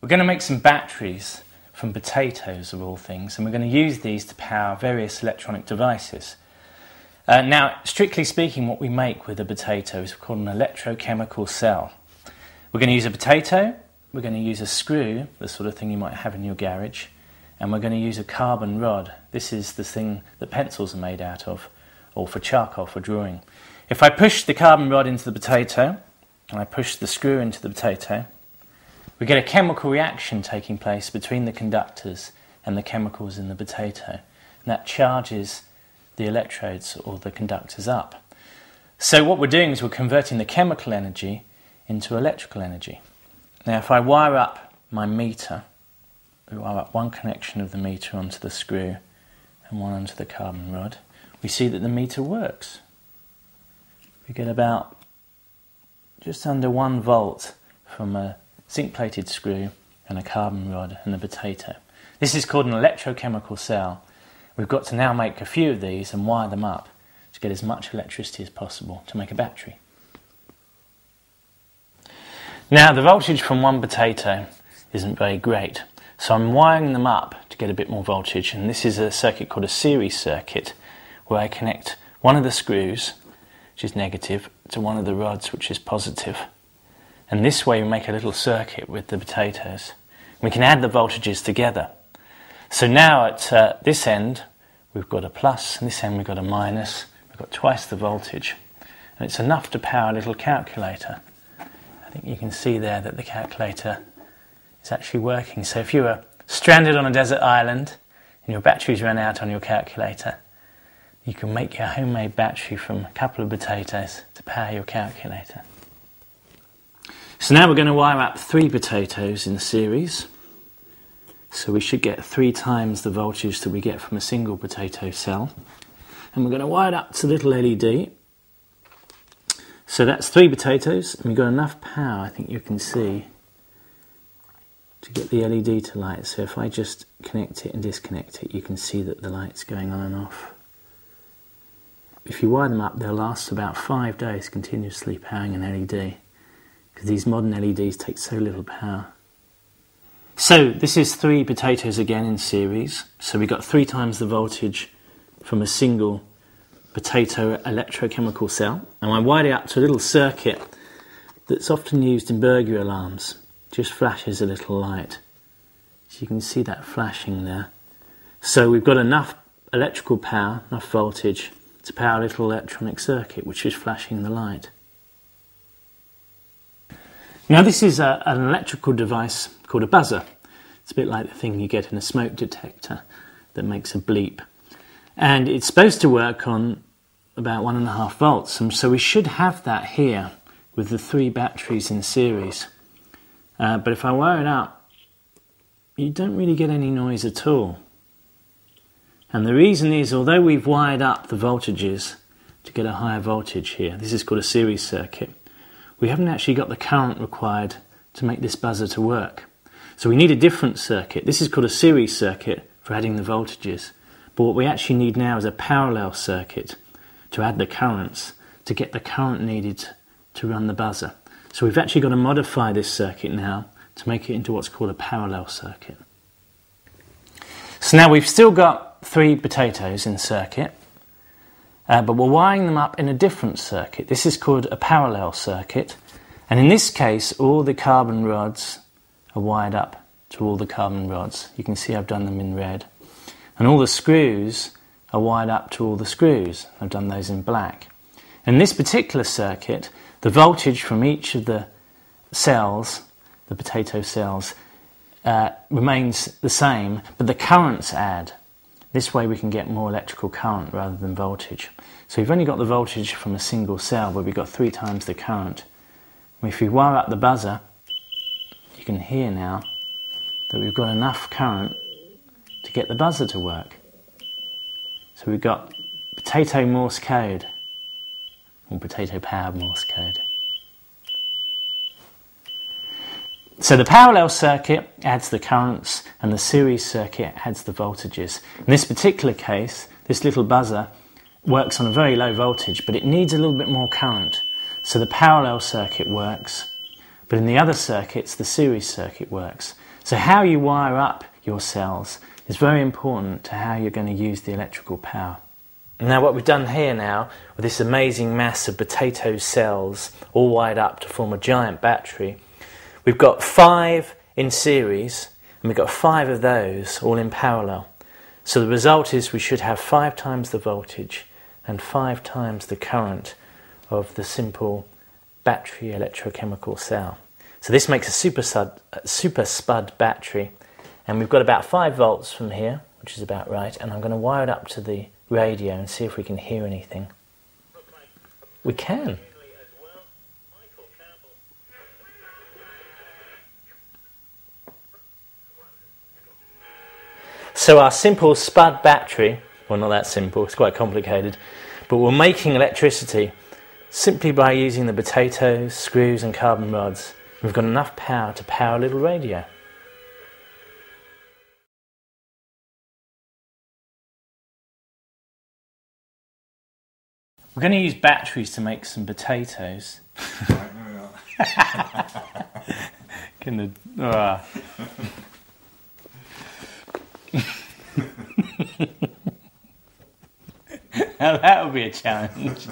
We're going to make some batteries from potatoes of all things, and we're going to use these to power various electronic devices. Now, strictly speaking, what we make with a potato is called an electrochemical cell. We're going to use a potato, we're going to use a screw, the sort of thing you might have in your garage, and we're going to use a carbon rod. This is the thing that pencils are made out of, or for charcoal for drawing. If I push the carbon rod into the potato, and I push the screw into the potato, we get a chemical reaction taking place between the conductors and the chemicals in the potato. And that charges the electrodes or the conductors up. So what we're doing is we're converting the chemical energy into electrical energy. Now if I wire up my meter, we wire up one connection of the meter onto the screw and one onto the carbon rod, we see that the meter works. We get about just under 1 volt from a zinc-plated screw and a carbon rod and a potato. This is called an electrochemical cell. We've got to now make a few of these and wire them up to get as much electricity as possible to make a battery. Now the voltage from one potato isn't very great, so I'm wiring them up to get a bit more voltage, and this is a circuit called a series circuit where I connect one of the screws, which is negative, to one of the rods, which is positive. And this way we make a little circuit with the potatoes. We can add the voltages together. So now at this end we've got a plus, and this end we've got a minus. We've got twice the voltage. And it's enough to power a little calculator. I think you can see there that the calculator is actually working. So if you were stranded on a desert island and your batteries ran out on your calculator, you can make your homemade battery from a couple of potatoes to power your calculator. So now we're going to wire up 3 potatoes in series. So we should get 3 times the voltage that we get from a single potato cell. And we're going to wire it up to the little LED. So that's 3 potatoes, and we've got enough power, I think you can see, to get the LED to light. So if I just connect it and disconnect it, you can see that the light's going on and off. If you wire them up, they'll last about 5 days continuously powering an LED. Because these modern LEDs take so little power. So this is 3 potatoes again in series. So we got 3 times the voltage from a single potato electrochemical cell. And I wired it up to a little circuit that's often used in burglary alarms. Just flashes a little light. So you can see that flashing there. So we've got enough electrical power, enough voltage, to power a little electronic circuit which is flashing the light. Now this is an electrical device called a buzzer. It's a bit like the thing you get in a smoke detector that makes a bleep. And it's supposed to work on about 1.5 volts, and so we should have that here with the 3 batteries in series. But if I wire it up, you don't really get any noise at all. And the reason is, although we've wired up the voltages to get a higher voltage here, this is called a series circuit, we haven't actually got the current required to make this buzzer to work. So we need a different circuit. This is called a series circuit for adding the voltages. But what we actually need now is a parallel circuit to add the currents, to get the current needed to run the buzzer. So we've actually got to modify this circuit now to make it into what's called a parallel circuit. So now we've still got 3 potatoes in circuit. But we're wiring them up in a different circuit. This is called a parallel circuit, and in this case all the carbon rods are wired up to all the carbon rods. You can see I've done them in red. And all the screws are wired up to all the screws. I've done those in black. In this particular circuit, the voltage from each of the cells, the potato cells, remains the same, but the currents add. This way we can get more electrical current rather than voltage. So we've only got the voltage from a single cell, but we've got 3 times the current. And if we wire up the buzzer, you can hear now that we've got enough current to get the buzzer to work. So we've got potato Morse code, or potato powered Morse code. So the parallel circuit adds the currents and the series circuit adds the voltages. In this particular case, this little buzzer works on a very low voltage, but it needs a little bit more current. So the parallel circuit works, but in the other circuits, the series circuit works. So how you wire up your cells is very important to how you're going to use the electrical power. Now what we've done here now, with this amazing mass of potato cells all wired up to form a giant battery, we've got 5 in series, and we've got 5 of those all in parallel. So the result is we should have 5 times the voltage and 5 times the current of the simple battery electrochemical cell. So this makes a super spud battery, and we've got about 5 volts from here, which is about right, and I'm going to wire it up to the radio and see if we can hear anything. We can. So our simple spud battery, well, not that simple, it's quite complicated, but we're making electricity simply by using the potatoes, screws and carbon rods. We've got enough power to power a little radio. We're going to use batteries to make some potatoes. Right, no, we're not. Now that would be a challenge.